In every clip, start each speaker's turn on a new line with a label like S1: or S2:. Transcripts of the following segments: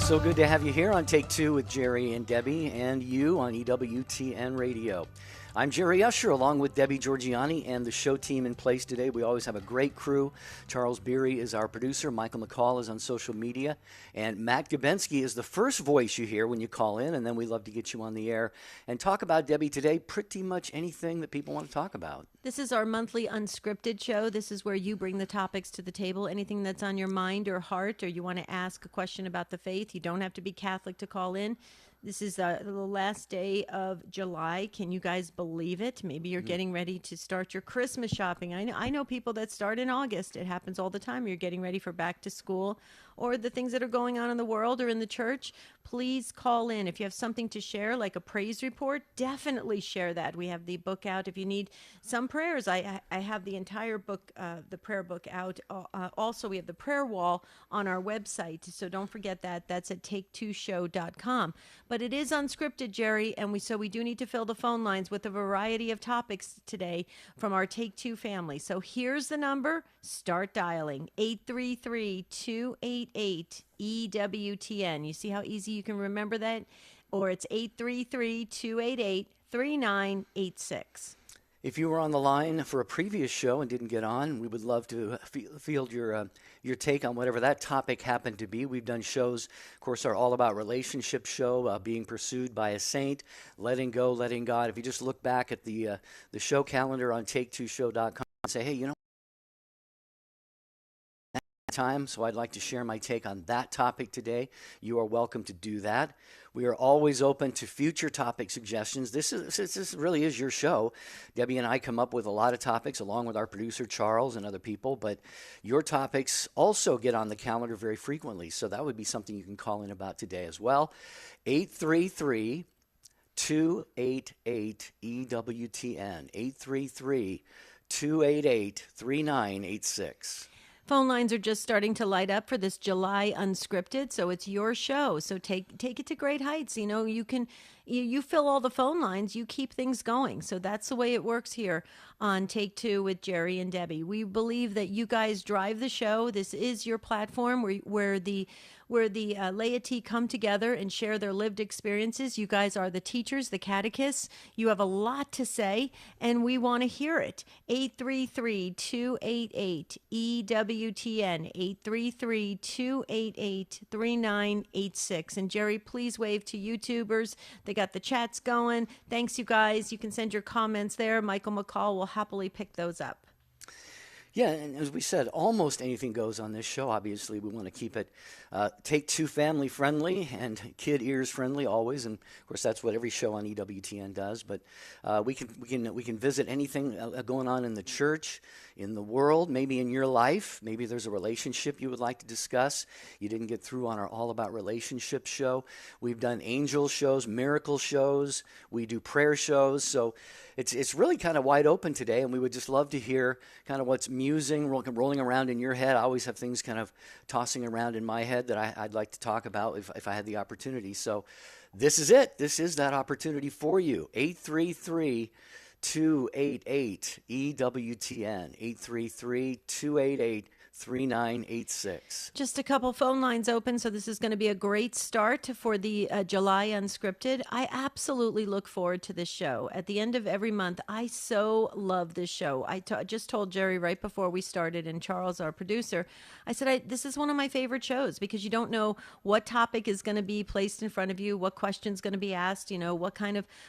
S1: So good to have you here on Take Two with Jerry and Debbie, and you on EWTN Radio. I'm Jerry Usher, along with Debbie Georgiani and the show team in place today. We always have a great crew. Charles Beery is our producer. Michael McCall is on social media. And Matt Gabensky is the first voice you hear when you call in, and then we love to get you on the air and talk about, Debbie, today pretty much anything that people want to talk about.
S2: This is our monthly Unscripted show. This is where you bring the topics to the table, anything that's on your mind or heart, or you want to ask a question about the faith. You don't have to be Catholic to call in. This is the last day of July. Can you guys believe it? Maybe you're getting ready to start your Christmas shopping. I know people that start in August. It happens all the time. You're getting ready for back to school or the things that are going on in the world or in the church. Please call in. If you have something to share, like a praise report, definitely share that. We have the book out. If you need some prayers, I have the entire book, the prayer book out. Also, we have the prayer wall on our website, so don't forget that. That's at take2show.com. But it is unscripted, Jerry, and we do need to fill the phone lines with a variety of topics today from our Take Two family. So here's the number. Start dialing 833-288-EWTN. You see how easy you can remember that? Or it's 833-288-3986.
S1: If you were on the line for a previous show and didn't get on, we would love to field your take on whatever that topic happened to be. We've done shows, of course, our All About Relationship show, Being Pursued by a Saint, Letting Go, Letting God. If you just look back at the show calendar on take2show.com and say, hey, you know, time, so I'd like to share my take on that topic today. You are welcome to do that. We are always open to future topic suggestions. This really is your show. Debbie and I come up with a lot of topics along with our producer Charles and other people, but your topics also get on the calendar very frequently, so that would be something you can call in about today as well. 833-288-EWTN, 833-288-3986.
S2: Phone lines are just starting to light up for this July Unscripted, so it's your show. So take it to great heights. You know, you fill all the phone lines, you keep things going. So that's the way it works here on Take Two with Jerry and Debbie. We believe that you guys drive the show. This is your platform where the laity come together and share their lived experiences. You guys are the teachers, the catechists. You have a lot to say, and we want to hear it. 833-288-EWTN, 833-288-3986. And Jerry, please wave to YouTubers. They got the chats going. Thanks, you guys. You can send your comments there. Michael McCall will happily pick those up.
S1: Yeah, and as we said, almost anything goes on this show. Obviously, we want to keep it Take Two family friendly and kid ears friendly always, and of course that's what every show on EWTN does. But we can visit anything going on in the church, in the world, maybe in your life. Maybe there's a relationship you would like to discuss. You didn't get through on our All About Relationships show. We've done angel shows, miracle shows. We do prayer shows. So it's really kind of wide open today, and we would just love to hear kind of what's musing, rolling around in your head. I always have things kind of tossing around in my head that I'd like to talk about if I had the opportunity. So this is it. This is that opportunity for you. 833-288-EWTN, 833-288-3986.
S2: Just a couple phone lines open, so this is going to be a great start for the July Unscripted. I absolutely look forward to this show. At the end of every month, I so love this show. I just told Jerry right before we started, and Charles, our producer, I said, this is one of my favorite shows because you don't know what topic is going to be placed in front of you, what question's going to be asked, you know,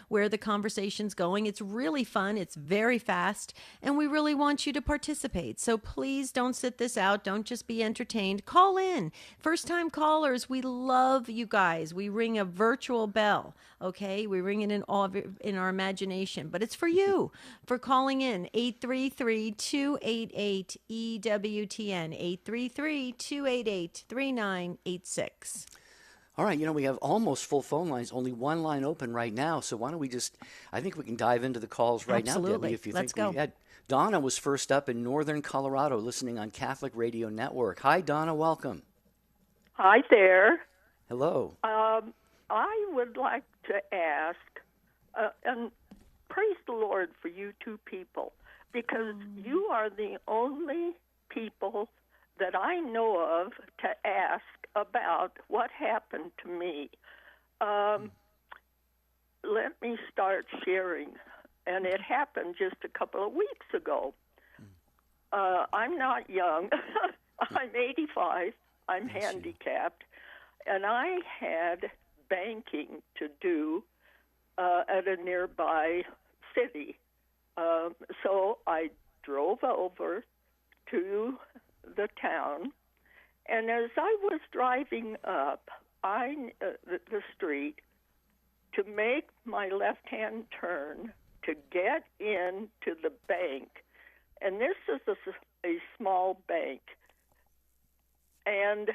S2: where the conversation's going. It's really fun. It's very fast, and we really want you to participate. So please don't sit this out. Don't just be entertained. Call in. First-time callers, we love you guys. We ring a virtual bell, okay? We ring it in our imagination, but it's for you, for calling in. 833-288-EWTN, 833-288-3986.
S1: All right, you know, we have almost full phone lines, only one line open right now, so why don't we I think we can dive into the calls right now, Debbie, if you
S2: Let's
S1: think
S2: go.
S1: Donna was first up in northern Colorado listening on Catholic Radio Network. Hi, Donna, welcome.
S3: Hi there.
S1: Hello.
S3: I would like to ask, and praise the Lord for you two people, because you are the only people that I know of to ask about what happened to me. Let me start sharing. And it happened just a couple of weeks ago. I'm not young. I'm 85. I'm handicapped. And I had banking to do at a nearby city. So I drove over to the town. And as I was driving up the street to make my left-hand turn to get into the bank, and this is a small bank, and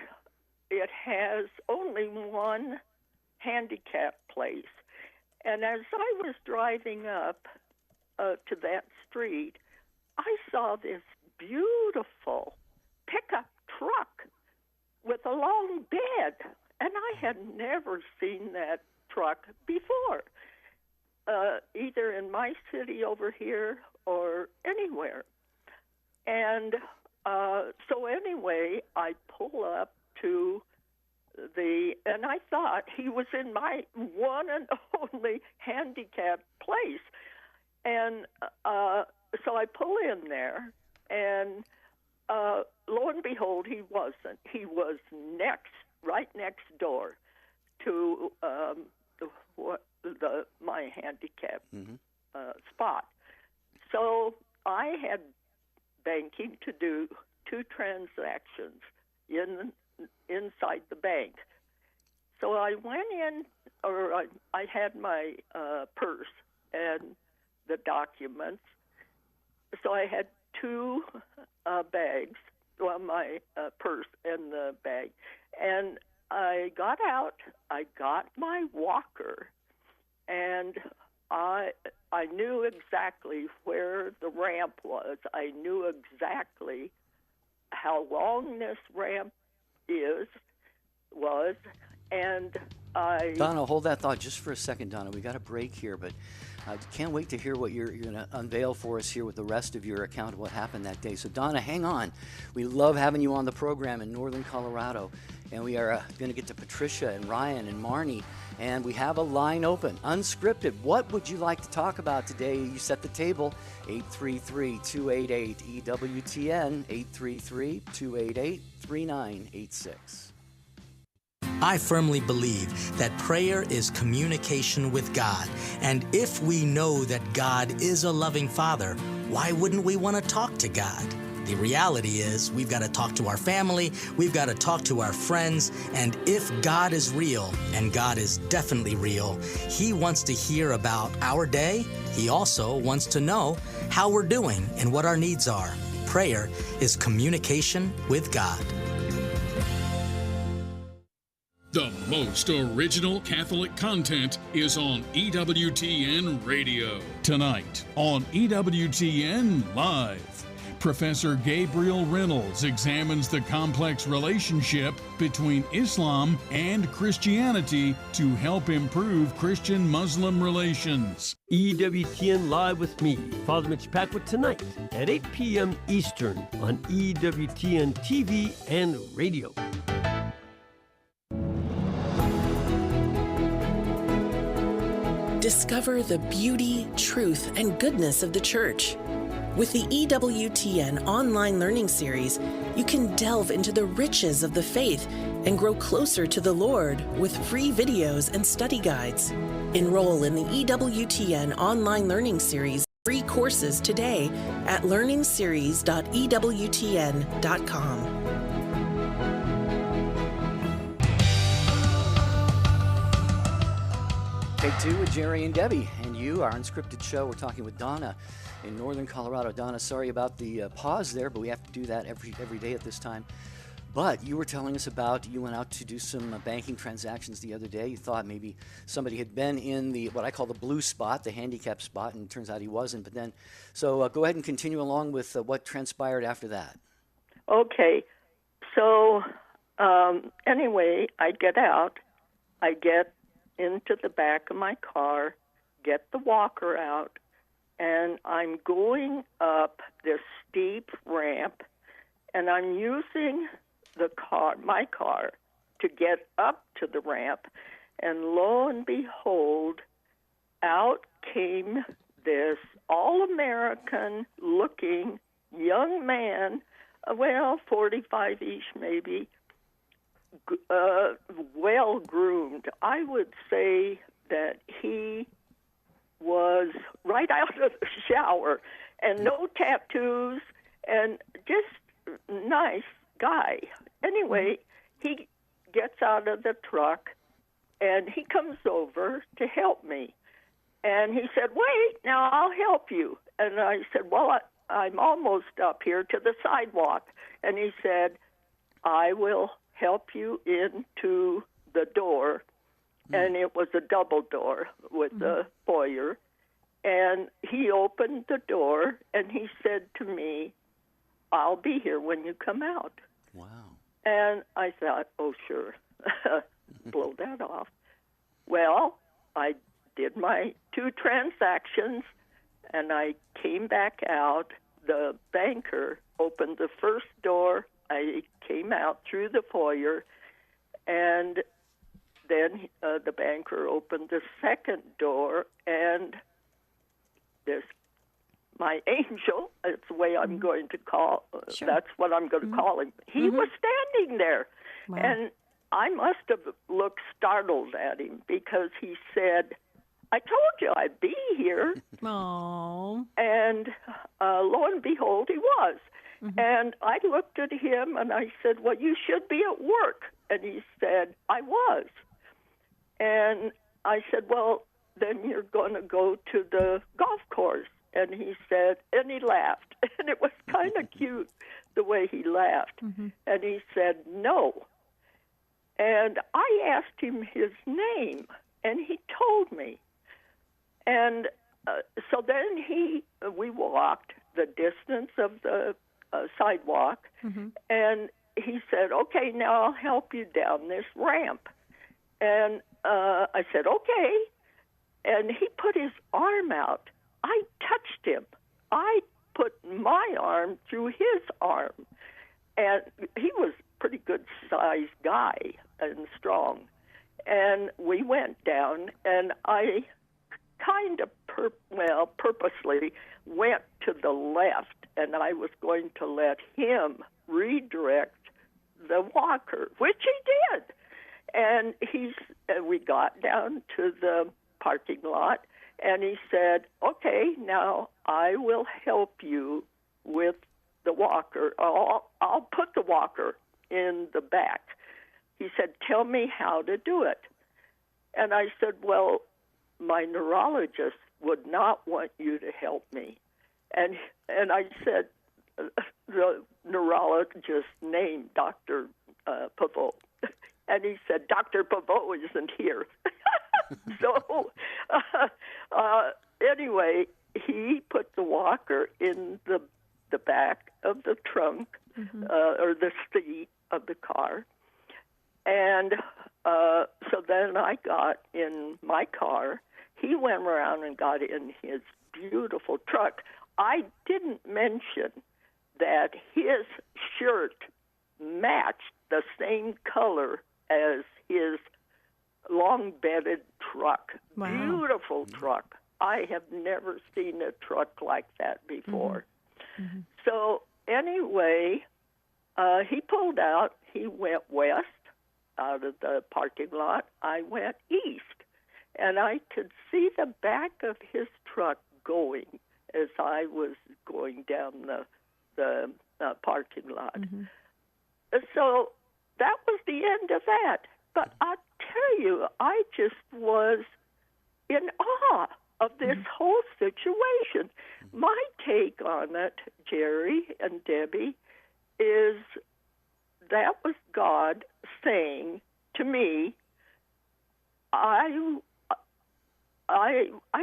S3: it has only one handicap place. And as I was driving up to that street, I saw this beautiful pickup truck with a long bed, and I had never seen that truck before, either in my city over here or anywhere. And so anyway, I pull up to and I thought he was in my one and only handicapped place. And so I pull in there, and lo and behold, he wasn't. He was right next door to my handicap spot. So I had banking to do, 2 transactions inside the bank. So I went in, or I had my purse and the documents. So I had 2 bags, well, my purse and the bag. And I got out, I got my walker, and I knew exactly where the ramp was. I knew exactly how long this ramp was, and I...
S1: Donna, hold that thought just for a second, Donna. We got a break here, but I can't wait to hear what you're going to unveil for us here with the rest of your account of what happened that day. So, Donna, hang on. We love having you on the program in northern Colorado, and we are going to get to Patricia and Ryan and Marnie, and we have a line open. Unscripted, what would you like to talk about today? You set the table, 833-288-EWTN, 833-288-3986.
S4: I firmly believe that prayer is communication with God. And if we know that God is a loving Father, why wouldn't we want to talk to God? The reality is we've got to talk to our family, we've got to talk to our friends, and if God is real, and God is definitely real, He wants to hear about our day. He also wants to know how we're doing and what our needs are. Prayer is communication with God.
S5: The most original Catholic content is on EWTN Radio. Tonight on EWTN Live, Professor Gabriel Reynolds examines the complex relationship between Islam and Christianity to help improve Christian-Muslim relations.
S6: EWTN Live with me, Father Mitch Packwood, tonight at 8 p.m. Eastern on EWTN TV and radio.
S7: Discover the beauty, truth, and goodness of the Church. With the EWTN online learning series, you can delve into the riches of the faith and grow closer to the Lord with free videos and study guides. Enroll in the EWTN online learning series free courses today at learningseries.ewtn.com.
S1: Take 2 with Jerry and Debbie, and you, our Unscripted show. We're talking with Donna in northern Colorado. Donna, sorry about the pause there, but we have to do that every day at this time. But you were telling us about, you went out to do some banking transactions the other day. You thought maybe somebody had been in the, what I call the blue spot, the handicap spot, and it turns out he wasn't. But then, so go ahead and continue along with what transpired after that.
S3: Okay. So anyway, I get out. I get into the back of my car, get the walker out, and I'm going up this steep ramp, and I'm using my car, to get up to the ramp. And lo and behold, out came this all-American-looking young man, 45-ish maybe, well-groomed. I would say that he was right out of the shower, and no tattoos, and just nice guy. Anyway, he gets out of the truck, and he comes over to help me. And he said, wait, now I'll help you. And I said, well, I'm almost up here to the sidewalk. And he said, I will help you into the door. And it was a double door with a foyer. And he opened the door, and he said to me, I'll be here when you come out.
S1: Wow.
S3: And I thought, oh, sure, blow that off. Well, I did my 2 transactions, and I came back out. The banker opened the first door. I came out through the foyer, and then the banker opened the second door, and my angel, it's the way I'm going to call,
S2: Sure.
S3: that's what I'm going to call him. He was standing there,
S2: Wow.
S3: and I must have looked startled at him because he said, I told you I'd be here.
S2: Oh.
S3: And lo and behold, he was. And I looked at him and I said, well, you should be at work. And he said, I was. And I said, well, then you're going to go to the golf course. And he said, and he laughed. And it was kind of cute the way he laughed. And he said, no. And I asked him his name, and he told me. And so then we walked the distance of the sidewalk, and he said, okay, now I'll help you down this ramp. And I said, okay. And he put his arm out. I touched him. I put my arm through his arm. And he was a pretty good-sized guy and strong. And we went down, and I kind of purposely went to the left, and I was going to let him redirect the walker, which he did. And we got down to the parking lot, and he said, okay, now I will help you with the walker. I'll put the walker in the back. He said, tell me how to do it. And I said, well, my neurologist would not want you to help me. And I said, the neurologist's name, Dr. Pavot. And he said, Dr. Pavot isn't here. So anyway, he put the walker in the back of the trunk or the seat of the car. And so then I got in my car. He went around and got in his beautiful truck. I didn't mention that his shirt matched the same color as his long-bedded truck.
S2: Wow.
S3: Beautiful truck. I have never seen a truck like that before. So anyway, he pulled out. He went west out of the parking lot. I went east, and I could see the back of his truck going as I was going down the parking lot. So that was the end of that. But I tell you, I just was in awe of this whole situation. My take on it, Jerry and Debbie, is that was God saying to me, I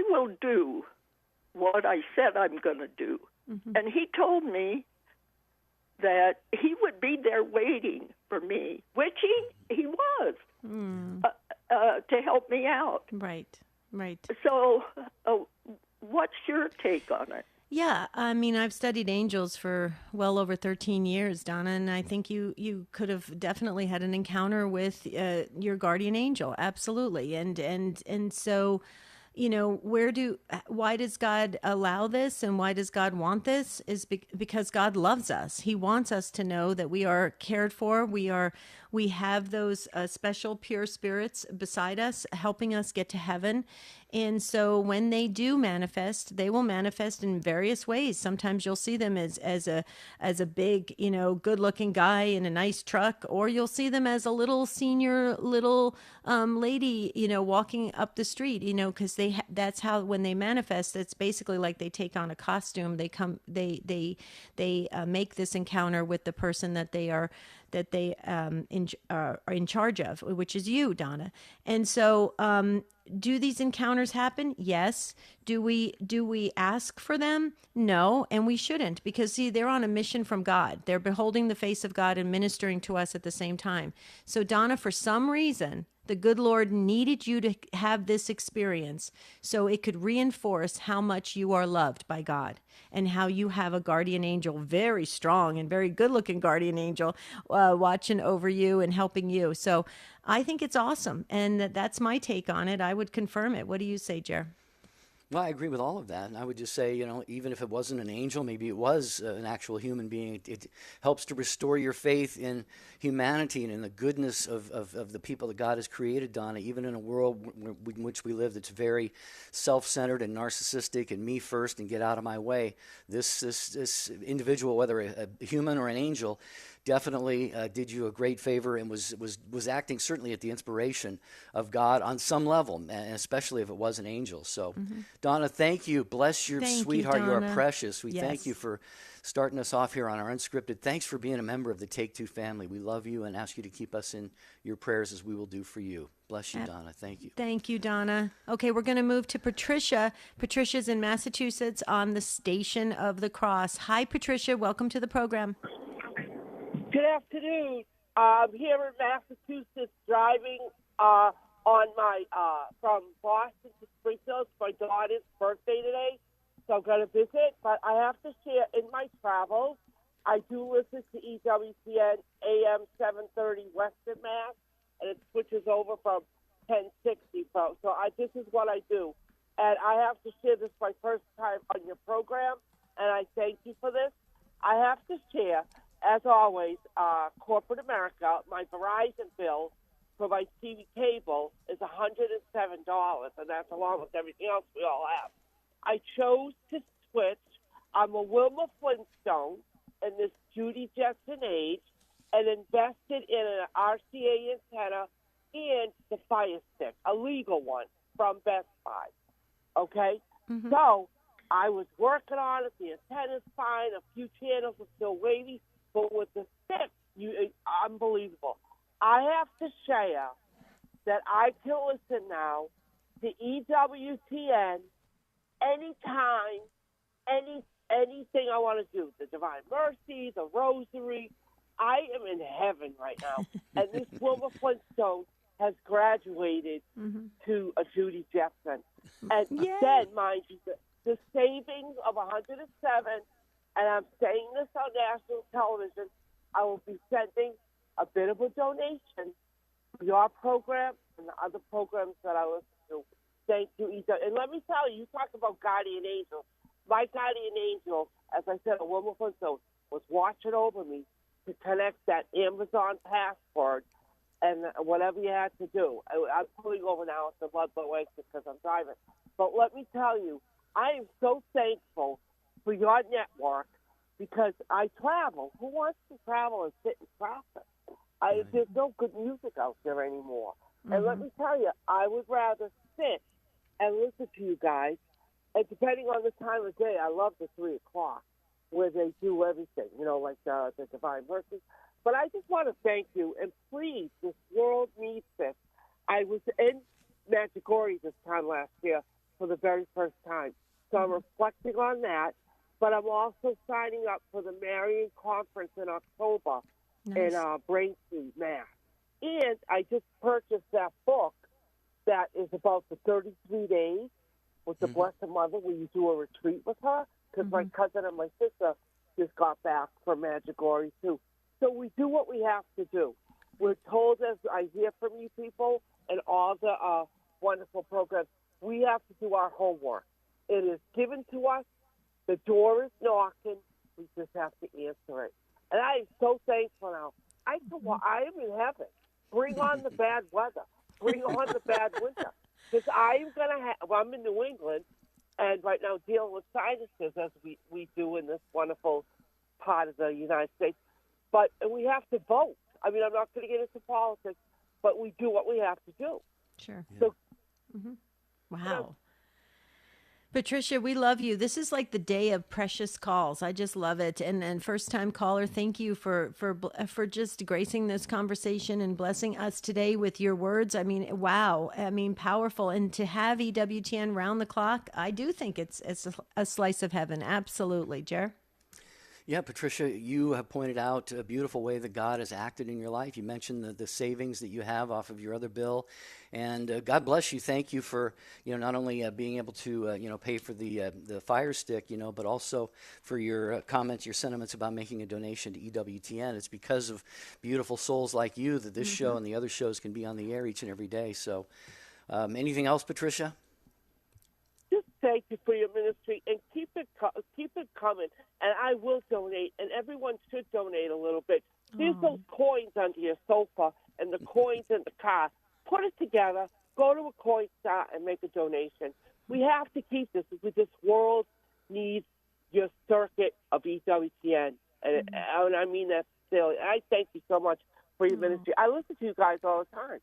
S3: will do what I said I'm going to do. And he told me that he would be there waiting for me, which he was, to help me out.
S2: Right.
S3: So what's your take on it?
S2: Yeah, I mean, I've studied angels for well over 13 years, Donna, and I think you could have definitely had an encounter with your guardian angel, absolutely. And so, why does God allow this, and why does God want this? Is because God loves us. He wants us to know that we are cared for. We have those special pure spirits beside us, helping us get to heaven. And so when they do manifest, they will manifest in various ways. Sometimes you'll see them as a big, good looking guy in a nice truck, or you'll see them as a little senior little lady, walking up the street, because that's how, when they manifest, it's basically like they take on a costume. They make this encounter with the person that they are are in charge of, which is you, Donna. And so, do these encounters happen? Yes. Do we ask for them? No, and we shouldn't, because see, they're on a mission from God. They're beholding the face of God and ministering to us at the same time. So, Donna, for some reason, the good Lord needed you to have this experience so it could reinforce how much you are loved by God and how you have a guardian angel, very strong and very good looking guardian angel, watching over you and helping you. So I think it's awesome. And that's my take on it. I would confirm it. What do you say, Jer?
S1: Well, I agree with all of that. And I would just say, even if it wasn't an angel, maybe it was an actual human being. It helps to restore your faith in humanity and in the goodness of the people that God has created, Donna, even in a world in which we live that's very self-centered and narcissistic and me first and get out of my way. This individual, whether a human or an angel, definitely did you a great favor and was acting certainly at the inspiration of God on some level, and especially if it was an angel. So, Donna, thank you. Bless your sweetheart. You are precious. We thank you for starting us off here on our Unscripted. Thanks for being a member of the Take Two family. We love you and ask you to keep us in your prayers as we will do for you. Bless you, Donna. Thank you.
S2: Thank you, Donna. Okay, we're going to move to Patricia. Patricia's in Massachusetts on the Station of the Cross. Hi, Patricia. Welcome to the program.
S8: Good afternoon. I'm here in Massachusetts driving on my from Boston to Springfield. It's my daughter's birthday today, so I'm going to visit. But I have to share, in my travels, I do listen to EWTN AM 730 Western Mass, and it switches over from 1060. So this is what I do. And I have to share this my first time on your program, and I thank you for this. I have to share, as always, corporate America, my Verizon bill for my TV cable is $107, and that's along with everything else we all have. I chose to switch. I'm a Wilma Flintstone in this Judy Jetson age and invested in an RCA antenna and the Fire Stick, a legal one from Best Buy. Okay? Mm-hmm. So I was working on it. The antenna's fine. A few channels are still waiting. But with the stick, unbelievable. I have to share that I can listen now to EWTN anytime, anything I want to do. The Divine Mercy, the Rosary. I am in heaven right now. And this Wilma Flintstone has graduated to a Judy Jetson. And then, mind you, the savings of 107, and I'm saying this on national television, I will be sending a bit of a donation for your program and the other programs that I listen to. Thank you, Ida. And let me tell you, you talk about guardian angel. My guardian angel, as I said, a woman was watching over me to connect that Amazon password and whatever you had to do. I'm pulling over now at the Ludlow exit because I'm driving. But let me tell you, I am so thankful for your network because I travel. Who wants to travel and sit in traffic? There's no good music out there anymore. And let me tell you, I would rather sit and listen to you guys. And depending on the time of day, I love the 3 o'clock where they do everything, like the Divine Mercy. But I just want to thank you. And please, this world needs this. I was in Medjugorje this time last year for the very first time. So I'm reflecting on that. But I'm also signing up for the Marian Conference in October in Braintree, Mass. And I just purchased that book that is about the 33 days with the Blessed Mother where you do a retreat with her. because my cousin and my sister just got back from Magic Glory, too. So we do what we have to do. We're told, as I hear from you people and all the wonderful programs, we have to do our homework. It is given to us. The door is knocking. We just have to answer it. And I am so thankful now. I am in heaven. Bring on the bad weather. Bring on the bad winter. Because I'm in New England, and right now dealing with sinuses, as we do in this wonderful part of the United States. And we have to vote. I mean, I'm not going to get into politics, but we do what we have to do.
S2: Sure.
S8: So,
S2: Wow. Patricia, we love you. This is like the day of precious calls. I just love it. And first time caller, thank you for just gracing this conversation and blessing us today with your words. I mean, wow. I mean, powerful. And to have EWTN round the clock, I do think it's a slice of heaven. Absolutely. Jer?
S1: Yeah, Patricia, you have pointed out a beautiful way that God has acted in your life. You mentioned the savings that you have off of your other bill, and God bless you. Thank you for not only being able to pay for the Fire Stick, but also for your comments, your sentiments about making a donation to EWTN. It's because of beautiful souls like you that this show and the other shows can be on the air each and every day. So, anything else, Patricia?
S8: just thank you for your ministry, and keep it coming. And I will donate, and everyone should donate a little bit. There's those coins under your sofa and the coins in the car. Put it together, go to a coin store and make a donation. We have to keep this because this world needs your circuit of EWTN. And I mean that sincerely. I thank you so much for your ministry. I listen to you guys all the time.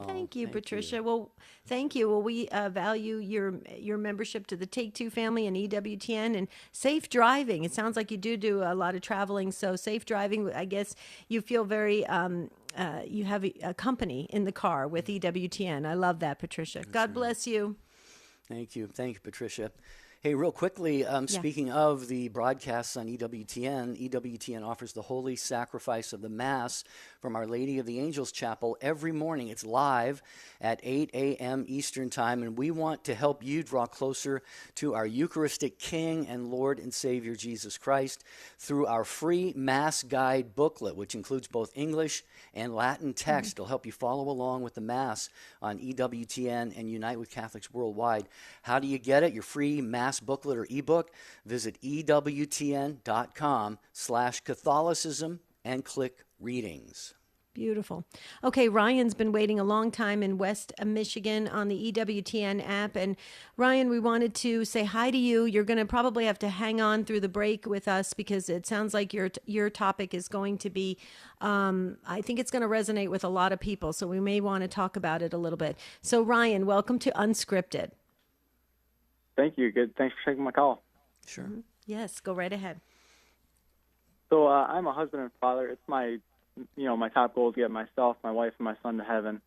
S2: Thank you, Patricia. Well, thank you. Well, we value your membership to the Take Two family and EWTN, and safe driving. It sounds like you do a lot of traveling, so safe driving. I guess you feel very you have a company in the car with EWTN. I love that, Patricia. God bless you.
S1: Thank you, Patricia. Hey, real quickly, speaking of the broadcasts on EWTN offers the Holy Sacrifice of the Mass from Our Lady of the Angels Chapel every morning. It's live at 8 a.m. Eastern Time, and we want to help you draw closer to our Eucharistic King and Lord and Savior Jesus Christ through our free Mass Guide booklet, which includes both English and Latin text. It'll help you follow along with the Mass on EWTN and Unite with Catholics Worldwide. How do you get it? Your free Mass booklet or ebook? Visit EWTN.com/Catholicism and click Readings.
S2: Beautiful. Okay, Ryan's been waiting a long time in West Michigan on the EWTN app. And Ryan, we wanted to say hi to you. You're going to probably have to hang on through the break with us because it sounds like your topic is going to be, I think it's going to resonate with a lot of people. So we may want to talk about it a little bit. So Ryan, welcome to Unscripted.
S9: Thank you. Good. Thanks for taking my call.
S1: Sure.
S2: Yes, go right ahead.
S9: So I'm a husband and father. It's my top goal is to get myself, my wife, and my son to heaven.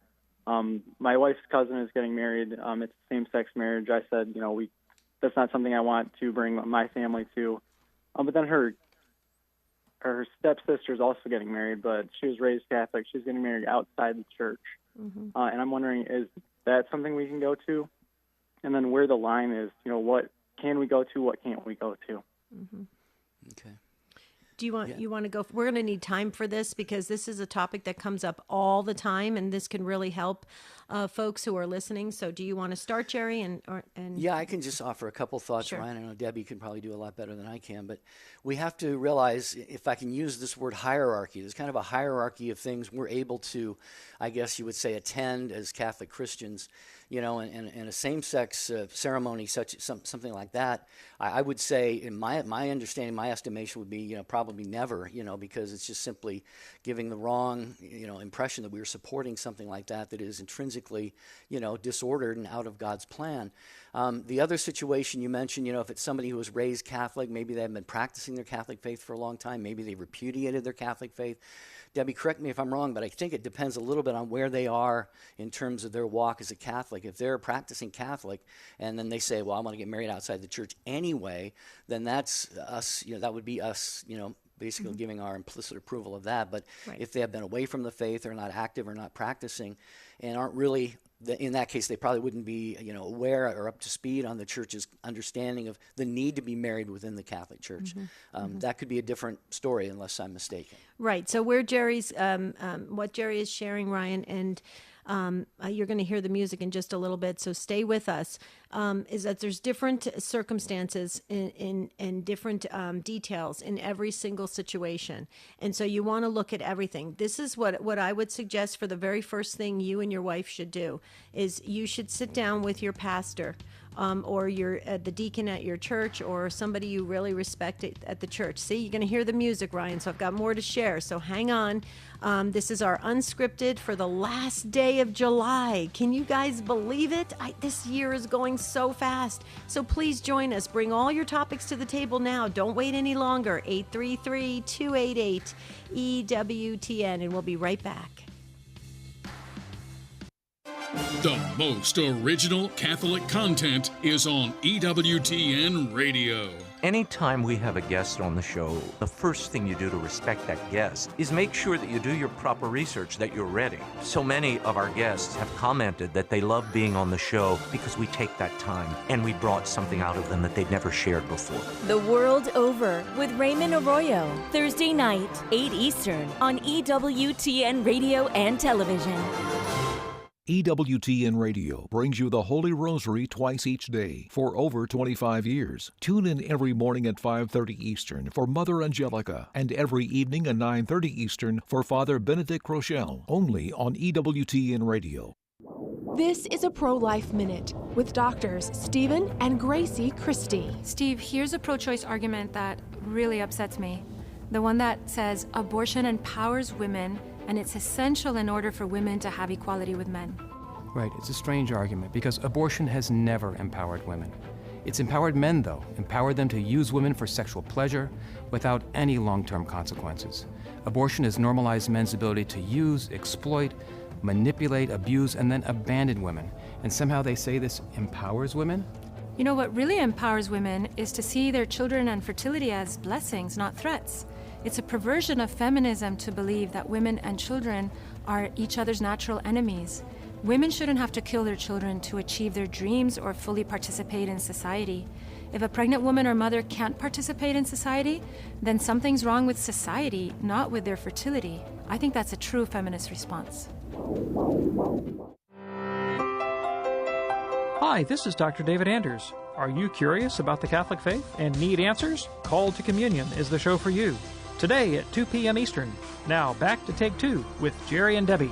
S9: My wife's cousin is getting married. It's a same-sex marriage. I said, that's not something I want to bring my family to. But then her stepsister's also getting married, but she was raised Catholic. She's getting married outside the church. And I'm wondering, is that something we can go to? And then where the line is, what can we go to, what can't we go to?
S1: Okay.
S2: Do you want to go? We're going to need time for this because this is a topic that comes up all the time, and this can really help folks who are listening. So, do you want to start, Jerry? And
S1: yeah, I can just offer a couple thoughts,
S2: Sure.
S1: Ryan. I know Debbie can probably do a lot better than I can, but we have to realize, if I can use this word hierarchy, there's kind of a hierarchy of things we're able to, I guess you would say, attend as Catholic Christians. In a same-sex ceremony, something like that, I would say, in my understanding, my estimation would be, probably never, because it's just simply giving the wrong, impression that we are supporting something like that is intrinsically, disordered and out of God's plan. The other situation you mentioned, if it's somebody who was raised Catholic, maybe they haven't been practicing their Catholic faith for a long time, maybe they repudiated their Catholic faith. Debbie, correct me if I'm wrong, but I think it depends a little bit on where they are in terms of their walk as a Catholic. If they're practicing Catholic and then they say, well, I want to get married outside the church anyway, then that's us, that would be us, basically giving our implicit approval of that. But if they have been away from the faith or not active or not practicing and aren't really in that case, they probably wouldn't be, aware or up to speed on the church's understanding of the need to be married within the Catholic Church. That could be a different story, unless I'm mistaken.
S2: Right. So what Jerry is sharing, Ryan, and you're going to hear the music in just a little bit, so stay with us, is that there's different circumstances and different details in every single situation. And so you want to look at everything. This is what I would suggest for the very first thing you and your wife should do, is you should sit down with your pastor, or the deacon at your church, or somebody you really respect at the church. See, you're going to hear the music, Ryan, so I've got more to share. So hang on. This is our Unscripted for the last day of July. Can you guys believe it? This year is going so fast. So please join us. Bring all your topics to the table now. Don't wait any longer. 833-288-EWTN, and we'll be right back.
S5: The most original Catholic content is on EWTN Radio.
S10: Anytime we have a guest on the show, the first thing you do to respect that guest is make sure that you do your proper research, that you're ready. So many of our guests have commented that they love being on the show because we take that time and we brought something out of them that they'd never shared before.
S11: The World Over with Raymond Arroyo, Thursday night, 8 Eastern on EWTN Radio and Television.
S12: EWTN Radio brings you the Holy Rosary twice each day for over 25 years. Tune in every morning at 5:30 Eastern for Mother Angelica, and every evening at 9:30 Eastern for Father Benedict Rochelle, only on EWTN Radio.
S13: This is a Pro-Life Minute with doctors Stephen and Gracie Christie.
S14: Steve, here's a pro-choice argument that really upsets me. The one that says abortion empowers women and it's essential in order for women to have equality with men.
S15: Right, it's a strange argument because abortion has never empowered women. It's empowered men, though, empowered them to use women for sexual pleasure without any long-term consequences. Abortion has normalized men's ability to use, exploit, manipulate, abuse, and then abandon women. And somehow they say this empowers women?
S14: You know, what really empowers women is to see their children and fertility as blessings, not threats. It's a perversion of feminism to believe that women and children are each other's natural enemies. Women shouldn't have to kill their children to achieve their dreams or fully participate in society. If a pregnant woman or mother can't participate in society, then something's wrong with society, not with their fertility. I think that's a true feminist response.
S16: Hi, this is Dr. David Anders. Are you curious about the Catholic faith and need answers? Call to Communion is the show for you. Today at 2 p.m. Eastern. Now back to Take Two with Jerry and Debbie.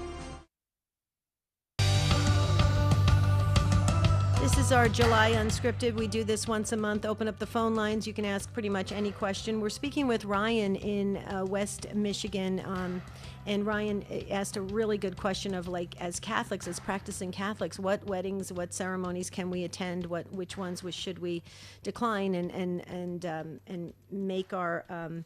S2: This is our July Unscripted. We do this once a month. Open up the phone lines. You can ask pretty much any question. We're speaking with Ryan in West Michigan. And Ryan asked a really good question of, like, as Catholics, as practicing Catholics, what weddings, what ceremonies can we attend? Which ones should we decline and make our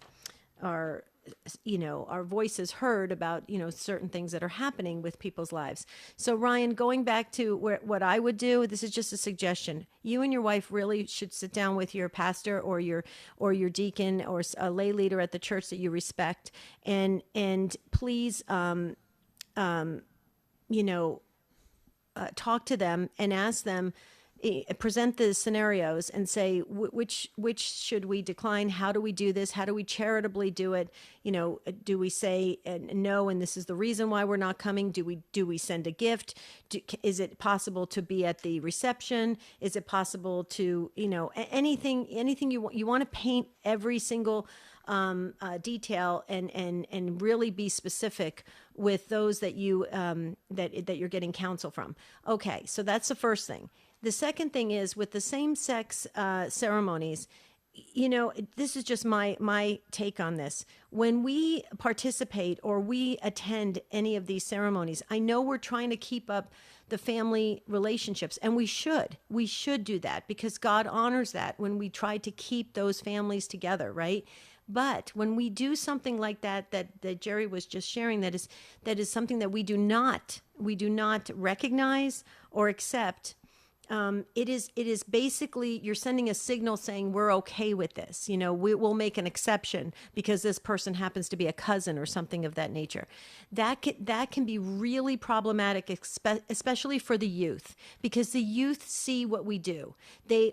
S2: voices heard about, certain things that are happening with people's lives. So Ryan, going back to what I would do, this is just a suggestion. You and your wife really should sit down with your pastor or your deacon or a lay leader at the church that you respect, and please, talk to them and ask them, present the scenarios and say which should we decline? How do we do this? How do we charitably do it? Do we say no and this is the reason why we're not coming? Do we send a gift? Is it possible to be at the reception? Is it possible to anything you want to paint every single detail and really be specific with those that you that you're getting counsel from. Okay, so that's the first thing. The second thing is with the same-sex ceremonies, this is just my take on this. When we participate or we attend any of these ceremonies, I know we're trying to keep up the family relationships, and we should do that because God honors that when we try to keep those families together, right? But when we do something like that Jerry was just sharing, that is something that we do not recognize or accept. it is basically you're sending a signal saying we're okay with this. We'll make an exception because this person happens to be a cousin or something of that nature. That can be really problematic, especially for the youth, because the youth see what we do.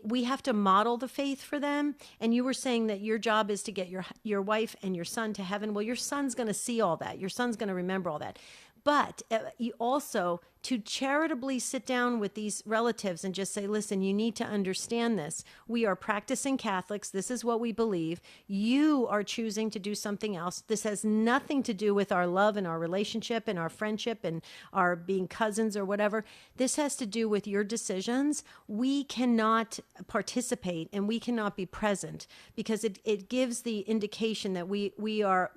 S2: We have to model the faith for them. And you were saying that your job is to get your wife and your son to heaven. Well, your son's going to see all that. Your son's going to remember all that. But you also to charitably sit down with these relatives and just say, listen, you need to understand this. We are practicing Catholics. This is what we believe. You are choosing to do something else. This has nothing to do with our love and our relationship and our friendship and our being cousins or whatever. This has to do with your decisions. We cannot participate and we cannot be present because it gives the indication that we are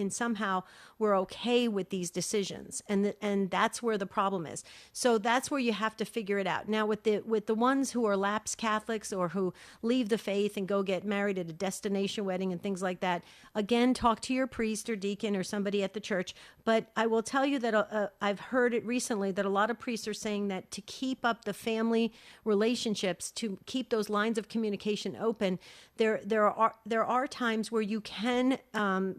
S2: somehow we're okay with these decisions. And that's where the problem is. So that's where you have to figure it out. Now with the ones who are lapsed Catholics or who leave the faith and go get married at a destination wedding and things like that, again, talk to your priest or deacon or somebody at the church. But I will tell you that I've heard it recently that a lot of priests are saying that to keep up the family relationships, to keep those lines of communication open, there are times where you can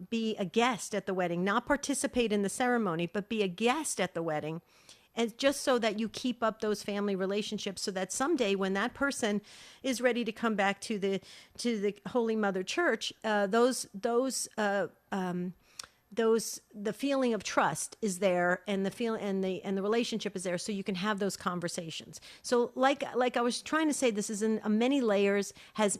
S2: be a guest at the wedding, not participate in the ceremony, but be a guest at the wedding. And just so that you keep up those family relationships so that someday when that person is ready to come back to the Holy Mother Church, the feeling of trust is there and the relationship is there so you can have those conversations. So like I was trying to say, this is in many layers,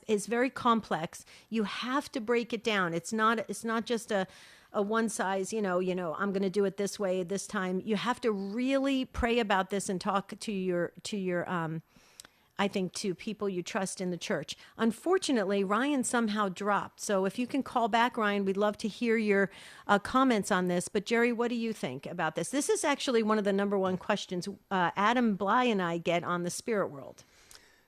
S2: is very complex. You have to break it down. It's not just a one size, I'm going to do it this way this time. You have to really pray about this and talk to your I think to people you trust in the church. Unfortunately, Ryan somehow dropped. So if you can call back, Ryan, we'd love to hear your comments on this. But Jerry, what do you think about this? This is actually one of the number one questions Adam Bly and I get on the spirit world.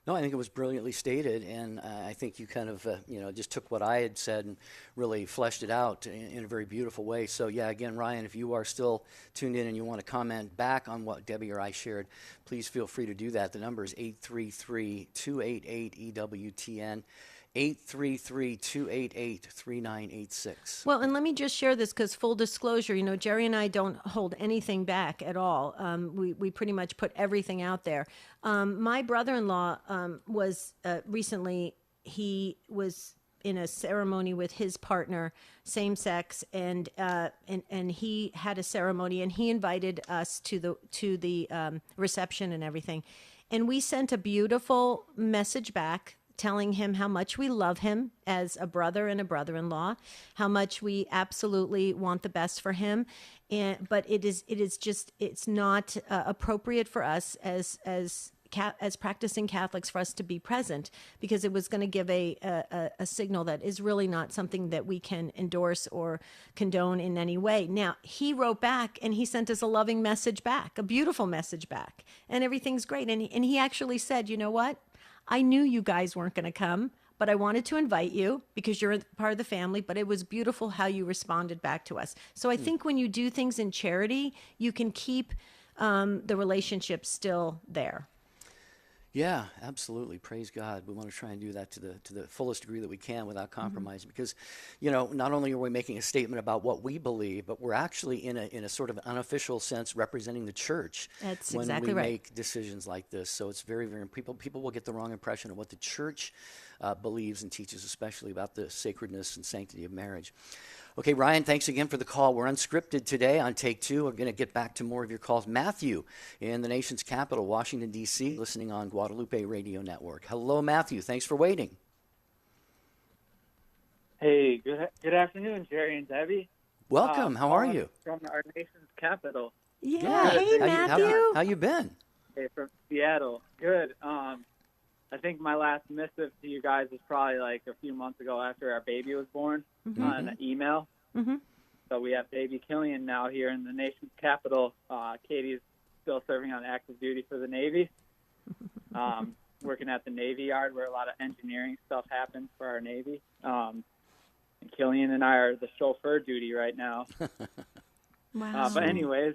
S1: No, I think it was brilliantly stated, and I think you kind of, just took what I had said and really fleshed it out in a very beautiful way. So, yeah, again, Ryan, if you are still tuned in and you want to comment back on what Debbie or I shared, please feel free to do that. The number is 833-288-EWTN. 833-288-3986.
S2: Well, and let me just share this because full disclosure, Jerry and I don't hold anything back at all. We pretty much put everything out there. My brother-in-law was recently, he was in a ceremony with his partner, same sex, and he had a ceremony and he invited us to the reception and everything. And we sent a beautiful message back telling him how much we love him as a brother and a brother-in-law, how much we absolutely want the best for him. But it's not appropriate for us as practicing Catholics for us to be present because it was going to give a signal that is really not something that we can endorse or condone in any way. Now, he wrote back and he sent us a loving message back, a beautiful message back, and everything's great. And he actually said, you know what? I knew you guys weren't going to come, but I wanted to invite you because you're part of the family, but it was beautiful how you responded back to us. So I think when you do things in charity, you can keep the relationship still there.
S1: Yeah, absolutely. Praise God. We want to try and do that to the fullest degree that we can without compromising because, not only are we making a statement about what we believe, but we're actually in a sort of unofficial sense representing the church.
S2: That's
S1: when
S2: exactly
S1: we
S2: right.
S1: make decisions like this. So it's very, very people will get the wrong impression of what the church believes and teaches, especially about the sacredness and sanctity of marriage. Okay, Ryan, thanks again for the call. We're unscripted today on Take Two. We're going to get back to more of your calls. Matthew in the nation's capital, Washington, D.C., listening on Guadalupe Radio Network. Hello, Matthew. Thanks for waiting.
S17: Hey, good afternoon, Jerry and Debbie.
S1: Welcome. How are you?
S17: From our nation's capital.
S2: Yeah. Hey, Matthew.
S1: How you been?
S17: Hey, from Seattle. Good. I think my last missive to you guys was probably like a few months ago after our baby was born on an email.
S2: Mm-hmm.
S17: So we have baby Killian now here in the nation's capital. Katie's still serving on active duty for the Navy, working at the Navy Yard where a lot of engineering stuff happens for our Navy. And Killian and I are the chauffeur duty right now.
S2: Wow.
S17: But anyways,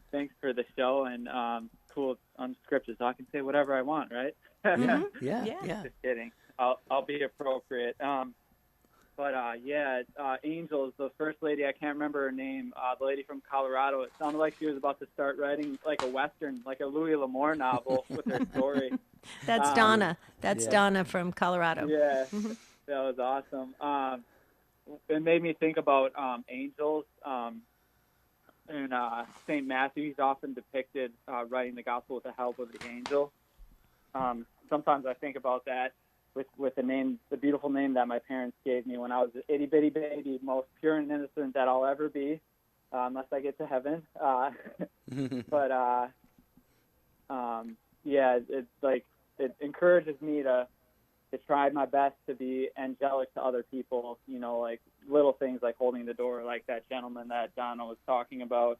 S17: thanks for the show. And cool. It's unscripted, so I can say whatever I want, right?
S1: Yeah.
S17: Just kidding. I'll be appropriate. Angels, the first lady, I can't remember her name, the lady from Colorado, it sounded like she was about to start writing like a Western, like a Louis L'Amour novel with her story.
S2: That's Donna. That's Donna from Colorado.
S17: Yeah, that was awesome. It made me think about angels. In St. Matthew, he's often depicted writing the gospel with the help of the angel. Sometimes I think about that with the beautiful name that my parents gave me when I was an itty bitty baby, most pure and innocent that I'll ever be, unless I get to heaven. It's like it encourages me to try my best to be angelic to other people. You know, like little things like holding the door, like that gentleman that Donna was talking about.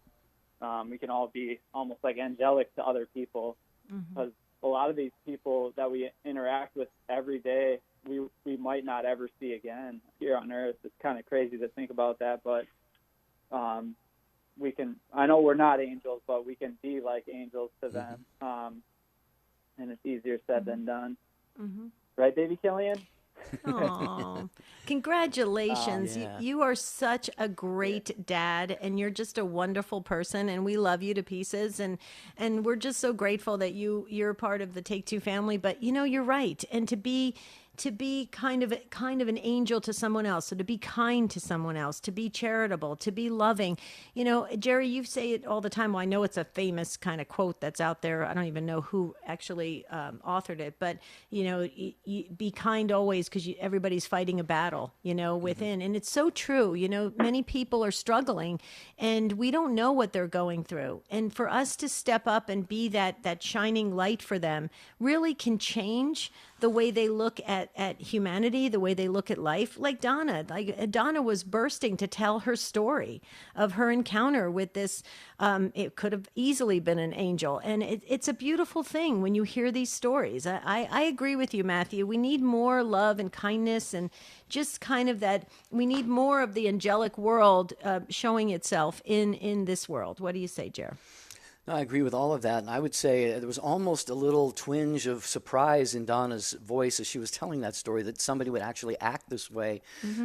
S17: We can all be almost like angelic to other people, because a lot of these people that we interact with every day, we might not ever see again here on earth. It's kind of crazy to think about that, but we can. I know we're not angels, but we can be like angels to them, and it's easier said than done. Right, baby Killian?
S2: Oh, congratulations.
S1: Yeah.
S2: You are such a great dad, and you're just a wonderful person, and we love you to pieces, and we're just so grateful that you're part of the Take Two family. But you're right, and to be kind of an angel to someone else, so to be kind to someone else, to be charitable, to be loving. Jerry, you say it all the time. Well, I know it's a famous kind of quote that's out there. I don't even know who actually authored it, but be kind always, because everybody's fighting a battle, within. And it's so true. Many people are struggling, and we don't know what they're going through. And for us to step up and be that shining light for them really can change the way they look at humanity, the way they look at life. Like Donna was bursting to tell her story of her encounter with this. It could have easily been an angel. And it's a beautiful thing when you hear these stories. I agree with you, Matthew. We need more love and kindness, and just kind of that we need more of the angelic world showing itself in this world. What do you say, Jer?
S1: No, I agree with all of that. And I would say there was almost a little twinge of surprise in Donna's voice as she was telling that story, that somebody would actually act this way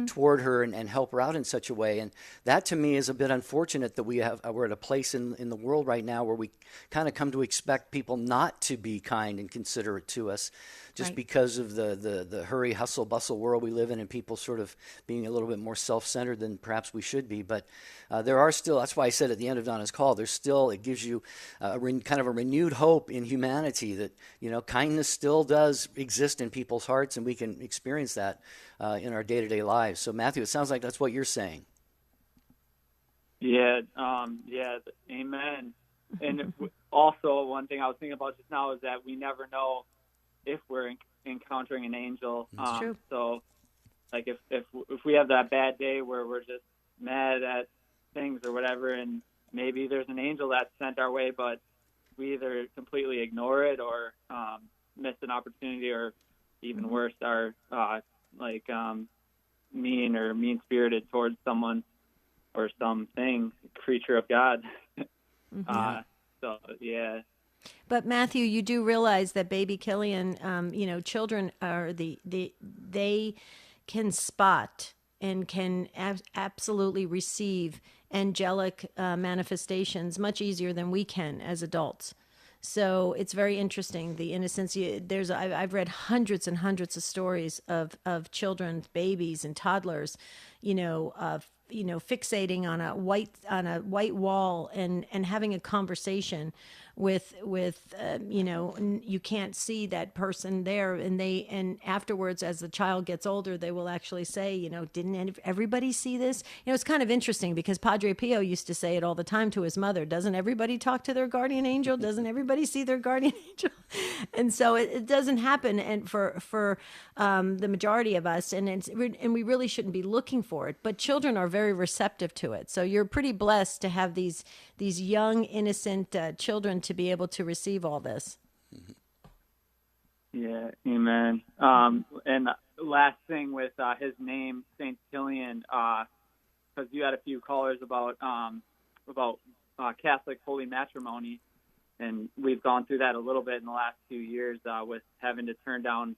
S1: toward her and help her out in such a way. And that, to me, is a bit unfortunate that we're at a place in the world right now where we kind of come to expect people not to be kind and considerate to us, just because of the hurry, hustle, bustle world we live in, and people sort of being a little bit more self-centered than perhaps we should be. But there are still, that's why I said at the end of Donna's call, it gives you kind of a renewed hope in humanity that, kindness still does exist in people's hearts, and we can experience that in our day-to-day lives. So, Matthew, it sounds like that's what you're saying.
S17: Yeah, amen. And also, one thing I was thinking about just now is that we never know if we're encountering an angel.
S2: That's true.
S17: So, like, if we have that bad day where we're just mad at things or whatever, and maybe there's an angel that's sent our way, but we either completely ignore it or miss an opportunity, or even worse, are mean or mean-spirited towards someone or something, creature of God.
S2: But Matthew, you do realize that baby Killian, children are they can spot and can absolutely receive angelic manifestations much easier than we can as adults. So it's very interesting, the innocence. I've read hundreds and hundreds of stories of children, babies and toddlers, fixating on a white wall and having a conversation with you can't see that person there, and afterwards, as the child gets older, they will actually say, didn't everybody see this? It's kind of interesting because Padre Pio used to say it all the time to his mother. Doesn't everybody talk to their guardian angel? Doesn't everybody see their guardian angel? And so it doesn't happen, and for the majority of us, and we really shouldn't be looking for it. But children are very receptive to it. So you're pretty blessed to have these young, innocent children to be able to receive all this.
S17: Yeah, amen. And last thing with his name, Saint Killian, because you had a few callers about Catholic holy matrimony. And we've gone through that a little bit in the last few years with having to turn down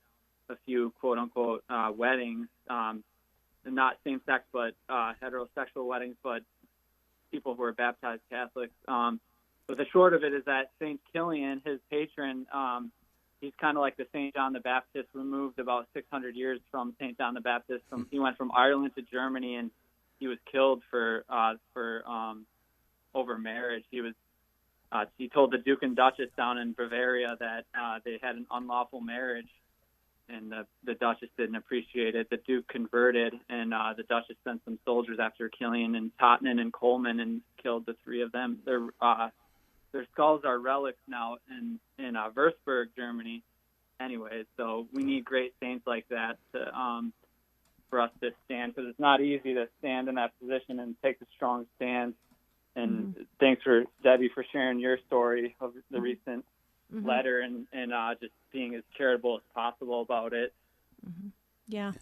S17: a few quote-unquote weddings, not same-sex but heterosexual weddings, but people who are baptized Catholics. But the short of it is that St. Kilian, his patron, he's kind of like the St. John the Baptist, removed about 600 years from St. John the Baptist. He went from Ireland to Germany, and he was killed for over marriage. He told the Duke and Duchess down in Bavaria that they had an unlawful marriage, and the Duchess didn't appreciate it. The Duke converted, and the Duchess sent some soldiers after Kilian and Tottenham and Coleman and killed the three of them. Their skulls are relics now in Würzburg, Germany. Anyways, so we need great saints like that for us to stand, because it's not easy to stand in that position and take a strong stand. And thanks for Debbie for sharing your story of the recent letter and just being as charitable as possible about it.
S2: Yeah.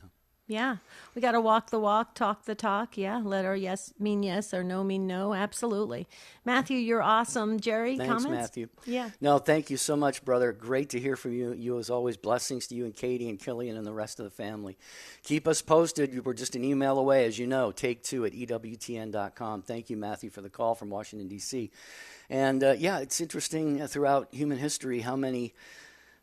S2: We got to walk the walk, talk the talk. Yeah. Let our yes mean yes or no mean no. Absolutely. Matthew, you're awesome. Jerry,
S1: Thanks,
S2: comments?
S1: Matthew.
S2: Yeah.
S1: No, thank you so much, brother. Great to hear from you. You, as always, blessings to you and Katie and Killian and the rest of the family. Keep us posted. We're just an email away, as you know, take2@EWTN.com. Thank you, Matthew, for the call from Washington, D.C. And, it's interesting throughout human history how many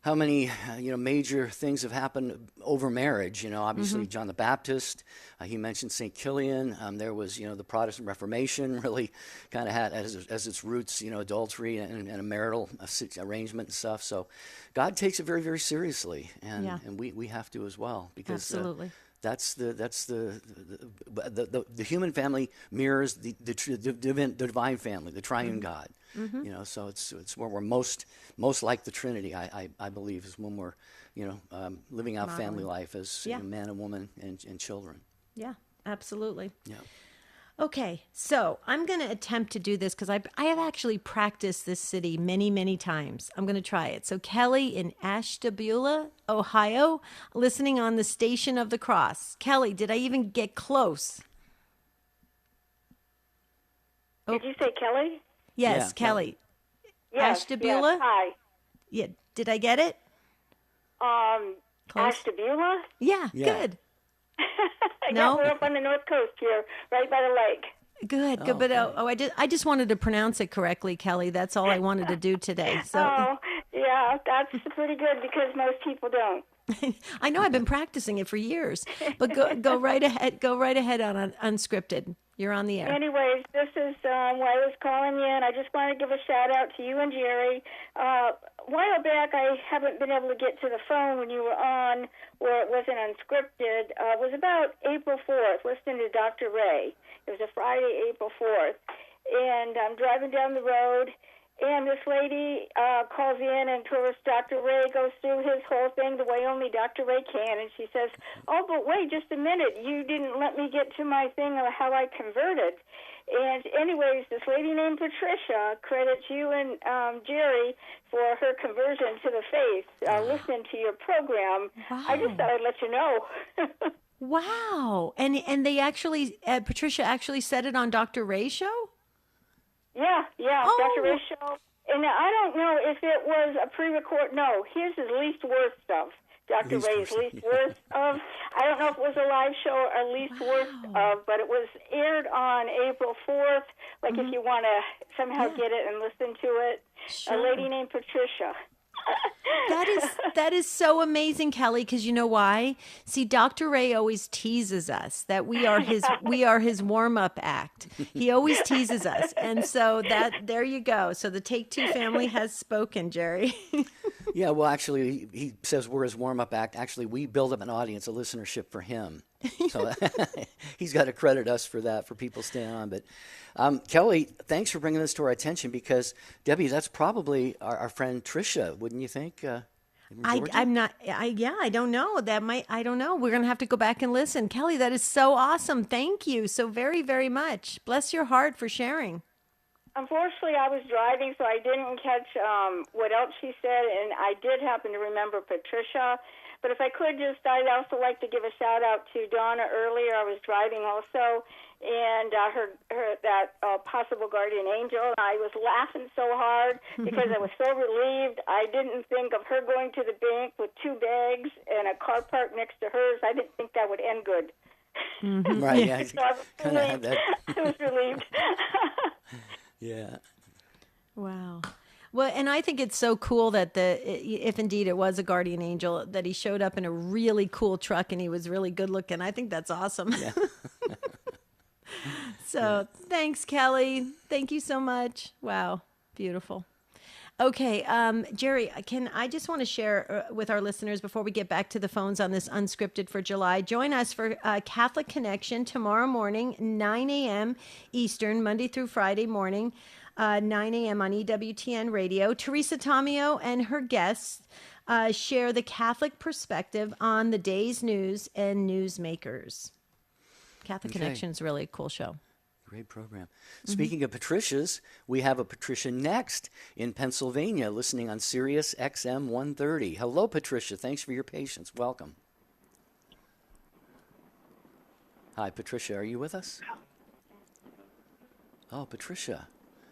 S1: major things have happened over marriage. Obviously John the Baptist. He mentioned St. Kilian. There was, the Protestant Reformation really kind of had as its roots, adultery and a marital arrangement and stuff. So God takes it very, very seriously, and we have to as well, because
S2: absolutely.
S1: That's the human family mirrors the divine family, the triune God. So it's where we're most like the Trinity. I believe is when we're living out family life as man and woman and children.
S2: Yeah, absolutely.
S1: Yeah.
S2: Okay, so I'm going to attempt to do this because I have actually practiced this city many, many times. I'm going to try it. So Kelly in Ashtabula, Ohio, listening on the Station of the Cross. Kelly, did I even get close?
S18: Did you say Kelly?
S2: Yes,
S1: Yeah,
S2: Kelly.
S18: Yes,
S2: Ashtabula?
S18: yes, hi.
S2: Yeah, did I get it? Close?
S18: Ashtabula?
S2: Yeah, good.
S18: Yeah, we're up on the north coast here, right by the lake.
S2: Good, good. But I just wanted to pronounce it correctly, Kelly. That's all I wanted to do today. So
S18: Yeah, that's pretty good because most people don't.
S2: I know I've been practicing it for years. But go right ahead. Go right ahead on Unscripted. You're on the air.
S18: Anyways, this is why I was calling you, and I just want to give a shout out to you and Jerry. A while back, I haven't been able to get to the phone when you were on, where it wasn't Unscripted. It was about April 4th, listening to Dr. Ray. It was a Friday, April 4th, and I'm driving down the road, and this lady calls in, and of course Dr. Ray goes through his whole thing the way only Dr. Ray can, and she says, "Oh, but wait just a minute, you didn't let me get to my thing of how I converted." And anyways, this lady named Patricia credits you and Jerry for her conversion to the faith, listening to your program.
S2: Wow.
S18: I just thought I'd let you know.
S2: Wow. And they actually, Patricia actually said it on Dr. Ray's show?
S18: Yeah,
S2: Oh.
S18: Dr. Ray's show. And I don't know if it was a pre-record. No, his is least worst stuff. Dr. Ray's least worst of. I don't know if it was a live show or least worst of, but it was aired on April 4th. Like if you want to somehow get it and listen to it.
S2: Sure.
S18: A lady named Patricia.
S2: That is so amazing, Kelly, because you know why? See, Dr. Ray always teases us that we are his warm-up act. He always teases us. And so there you go. So the Take Two family has spoken, Jerry.
S1: Yeah, well, actually, he says we're his warm-up act. Actually, we build up an audience, a listenership for him. So he's got to credit us for that, for people staying on. But Kelly, thanks for bringing this to our attention, because, Debbie, that's probably our friend Tricia, wouldn't you think?
S2: I'm not. I don't know. I don't know. We're going to have to go back and listen. Kelly, that is so awesome. Thank you so very, very much. Bless your heart for sharing.
S18: Unfortunately, I was driving, so I didn't catch what else she said, and I did happen to remember Patricia. But if I could I'd also like to give a shout-out to Donna earlier. I was driving also, and her that possible guardian angel. And I was laughing so hard because I was so relieved. I didn't think of her going to the bank with 2 bags and a car parked next to hers. I didn't think that would end good.
S2: Mm-hmm.
S1: Right, yeah.
S18: So I was
S1: Kind of had that.
S18: I was relieved.
S1: Yeah.
S2: Wow. Well, and I think it's so cool that if indeed it was a guardian angel, that he showed up in a really cool truck and he was really good looking. I think that's awesome.
S1: Yeah.
S2: So thanks, Kelly. Thank you so much. Wow. Beautiful. Okay, Jerry, I just want to share with our listeners before we get back to the phones on this Unscripted for July. Join us for Catholic Connection tomorrow morning, 9 a.m. Eastern, Monday through Friday morning, 9 a.m. on EWTN Radio. Teresa Tomeo and her guests share the Catholic perspective on the day's news and newsmakers. Catholic Connection is really a cool show.
S1: Great program. Speaking of Patricias, we have a Patricia next in Pennsylvania listening on Sirius XM 130. Hello, Patricia. Thanks for your patience. Welcome. Hi, Patricia. Are you with us? Oh, Patricia.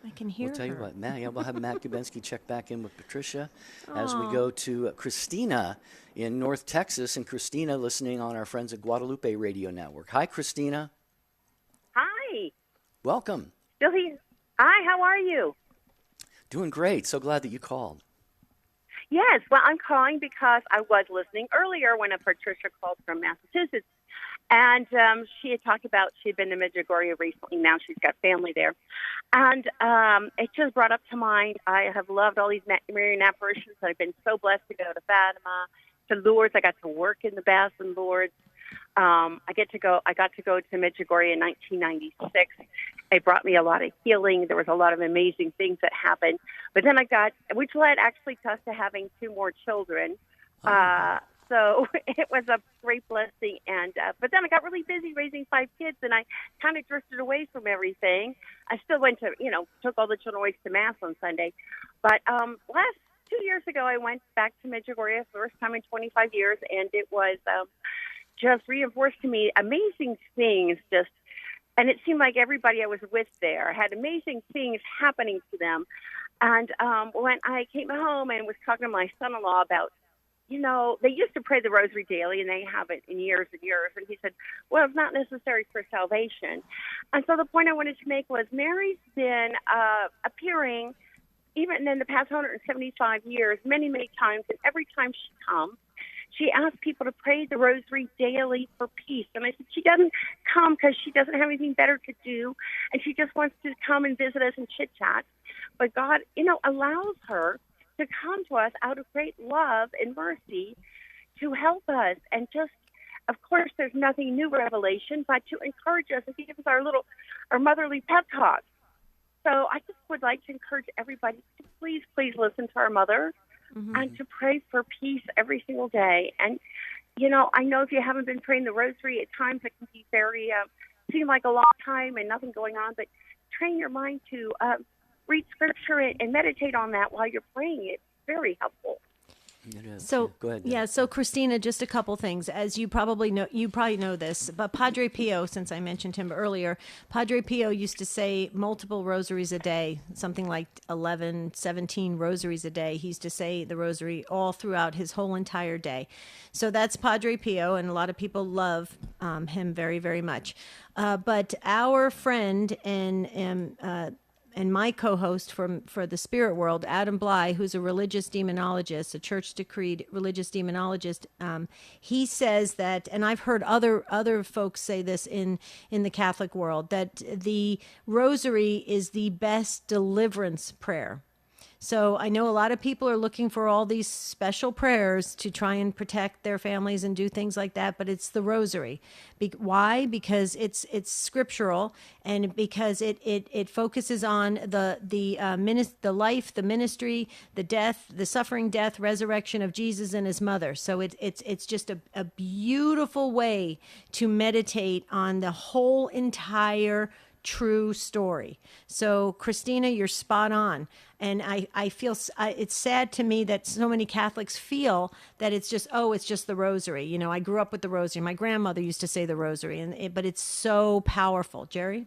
S2: I can hear
S1: We'll tell you
S2: her.
S1: what, Matt, we'll have Matt Gubensky check back in with Patricia as we go to Christina in North Texas. And Christina listening on our friends at Guadalupe Radio Network. Hi, Christina.
S19: Hi.
S1: Welcome.
S19: Still here. Hi, how are you?
S1: Doing great. So glad that you called.
S19: Yes, well, I'm calling because I was listening earlier when a Patricia called from Massachusetts, and she had talked about she'd been to Medjugorje recently. Now she's got family there. And it just brought up to mind, I have loved all these Marian apparitions. I've been so blessed to go to Fatima, to Lourdes. I got to work in the Baths in Lourdes. I got to go to Medjugorje in 1996. It brought me a lot of healing. There was a lot of amazing things that happened. But then which led actually to us to having 2 more children. So it was a great blessing. And but then I got really busy raising 5 kids, and I kind of drifted away from everything. I still went to, took all the children away to Mass on Sunday. But last 2 years ago, I went back to Medjugorje for the first time in 25 years, and it was just reinforced to me amazing things. And it seemed like everybody I was with there had amazing things happening to them. And when I came home and was talking to my son-in-law about, they used to pray the rosary daily, and they haven't in years and years. And he said, well, it's not necessary for salvation. And so the point I wanted to make was Mary's been appearing, even in the past 175 years, many, many times. And every time she comes, she asked people to pray the rosary daily for peace. And I said, she doesn't come because she doesn't have anything better to do, and she just wants to come and visit us and chit-chat. But God, allows her to come to us out of great love and mercy to help us. And just, of course, there's nothing new revelation, but to encourage us and give us our motherly pep talk. So I just would like to encourage everybody to please, please listen to our mother and to pray for peace every single day. And, I know if you haven't been praying the rosary, at times it can be very, seem like a long time and nothing going on, but train your mind to read scripture and meditate on that while you're praying. It's very helpful.
S1: It is.
S2: So,
S1: Go ahead.
S2: yeah, so Christina, just a couple things. As you probably know this, but Padre Pio, since I mentioned him earlier, Padre Pio used to say multiple rosaries a day, something like 11, 17 rosaries a day. He used to say the rosary all throughout his whole entire day. So that's Padre Pio, and a lot of people love him very, very much. But our friend and my co-host for the Spirit World, Adam Bly, who's a religious demonologist, a church-decreed religious demonologist, he says that, and I've heard other folks say this in the Catholic world, that the rosary is the best deliverance prayer. So I know a lot of people are looking for all these special prayers to try and protect their families and do things like that, but it's the rosary. Why? Because it's scriptural, and because it focuses on the life, the ministry, the death, the suffering, death, resurrection of Jesus and his mother. So it's just a beautiful way to meditate on the whole entire true story. So, Christina, you're spot on. And I feel it's sad to me that so many Catholics feel that it's just the rosary. You know, I grew up with the rosary. My grandmother used to say the rosary, but it's so powerful. Jerry?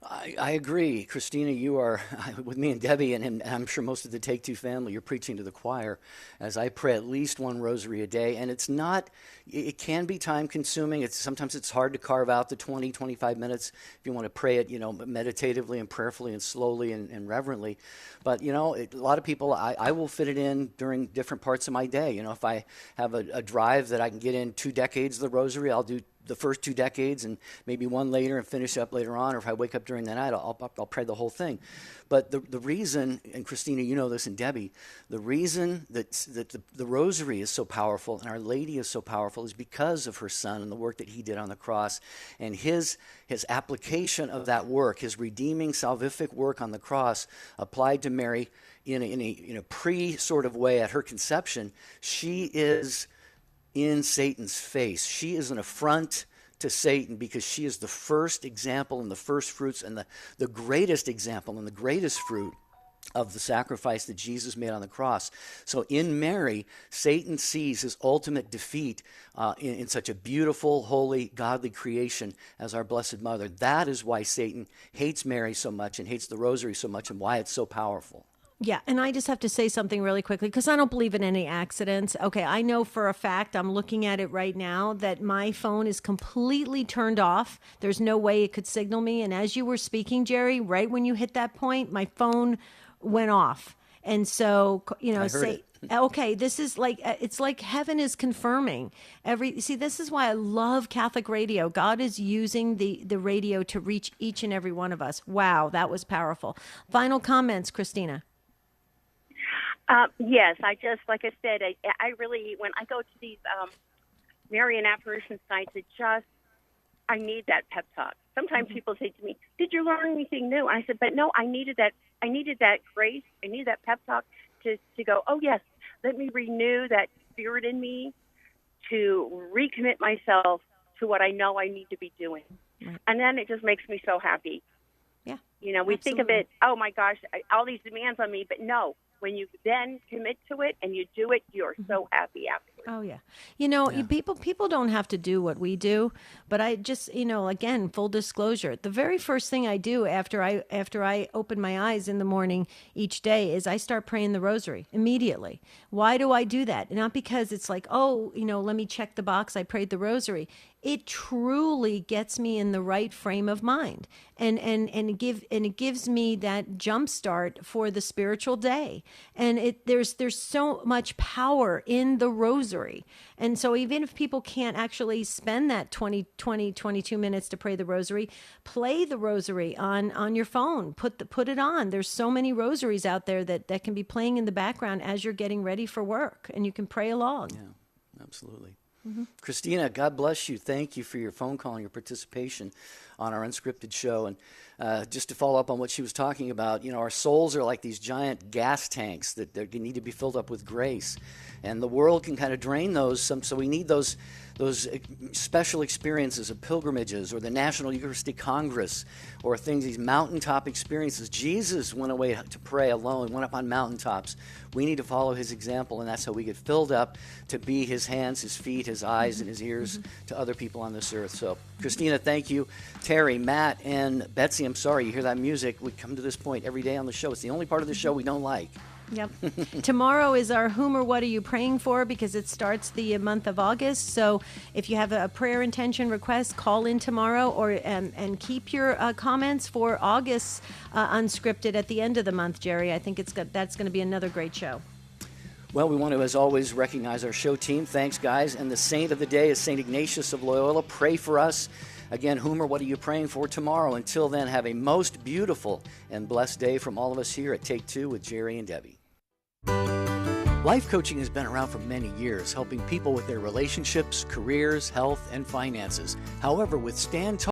S1: I agree. Christina, you are, with me and Debbie, and I'm sure most of the Take Two family, you're preaching to the choir as I pray at least one rosary a day. And it's not, it can be time consuming. Sometimes it's hard to carve out the 20, 25 minutes if you want to pray it, meditatively and prayerfully and slowly and reverently. But, a lot of people, I will fit it in during different parts of my day. If I have a drive that I can get in 2 decades of the rosary, I'll do the first 2 decades and maybe one later and finish up later on. Or if I wake up during the night, I'll pray the whole thing. But the reason, and Christina, you know this, and Debbie, the reason that the rosary is so powerful and Our Lady is so powerful is because of her Son and the work that he did on the cross, and his application of that work, his redeeming salvific work on the cross applied to Mary in a pre sort of way at her conception. She is in Satan's face. She is an affront to Satan because she is the first example and the first fruits and the greatest example and the greatest fruit of the sacrifice that Jesus made on the cross. So in Mary, Satan sees his ultimate defeat in such a beautiful, holy, godly creation as our Blessed Mother. That is why Satan hates Mary so much and hates the rosary so much, and why it's so powerful.
S2: Yeah, and I just have to say something really quickly because I don't believe in any accidents. Okay, I know for a fact, I'm looking at it right now, that my phone is completely turned off. There's no way it could signal me. And as you were speaking, Jerry, right when you hit that point, my phone went off. And so,
S1: I heard it.
S2: Okay, this is like, it's like heaven is confirming this is why I love Catholic radio. God is using the radio to reach each and every one of us. Wow, that was powerful. Final comments, Christina.
S19: Yes, like I said, I really, when I go to these Marian apparition sites, I need that pep talk. Sometimes people say to me, "Did you learn anything new?" I said, "But no, I needed that grace. I needed that pep talk to go, oh yes, let me renew that spirit in me to recommit myself to what I know I need to be doing." Right. And then it just makes me so happy.
S2: Yeah.
S19: We think of it, oh my gosh, all these demands on me, but no. When you then commit to it and you do it, you're so happy afterwards.
S2: Oh, yeah. People don't have to do what we do, but I just, again, full disclosure, the very first thing I do after I open my eyes in the morning each day is I start praying the rosary immediately. Why do I do that? Not because it's like, let me check the box, I prayed the rosary. It truly gets me in the right frame of mind, and it gives me that jump start for the spiritual day. And there's so much power in the rosary. And so even if people can't actually spend that 22 minutes to pray the rosary, play the rosary on your phone. Put it on. There's so many rosaries out there that can be playing in the background as you're getting ready for work, and you can pray along.
S1: Yeah, absolutely. Mm-hmm. Christina, God bless you. Thank you for your phone call and your participation on our Unscripted show. And just to follow up on what she was talking about, our souls are like these giant gas tanks that need to be filled up with grace. And the world can kind of drain those. So we need those special experiences of pilgrimages or the National Eucharistic Congress or these mountaintop experiences. Jesus went away to pray alone, went up on mountaintops. We need to follow his example, and that's how we get filled up to be his hands, his feet, his eyes, and his ears to other people on this earth. So, Christina, thank you. Terry, Matt, and Betsy, I'm sorry you hear that music. We come to this point every day on the show. It's the only part of the show we don't like.
S2: Yep. Tomorrow is our Whom or What Are You Praying For, because it starts the month of August. So if you have a prayer intention request, call in tomorrow, or and keep your comments for August Unscripted at the end of the month, Jerry. I think that's going to be another great show.
S1: Well, we want to, as always, recognize our show team. Thanks, guys. And the saint of the day is St. Ignatius of Loyola. Pray for us. Again, whom or what are you praying for tomorrow? Until then, have a most beautiful and blessed day from all of us here at Take Two with Jerry and Debbie. Life coaching has been around for many years, helping people with their relationships, careers, health, and finances. However, with Stan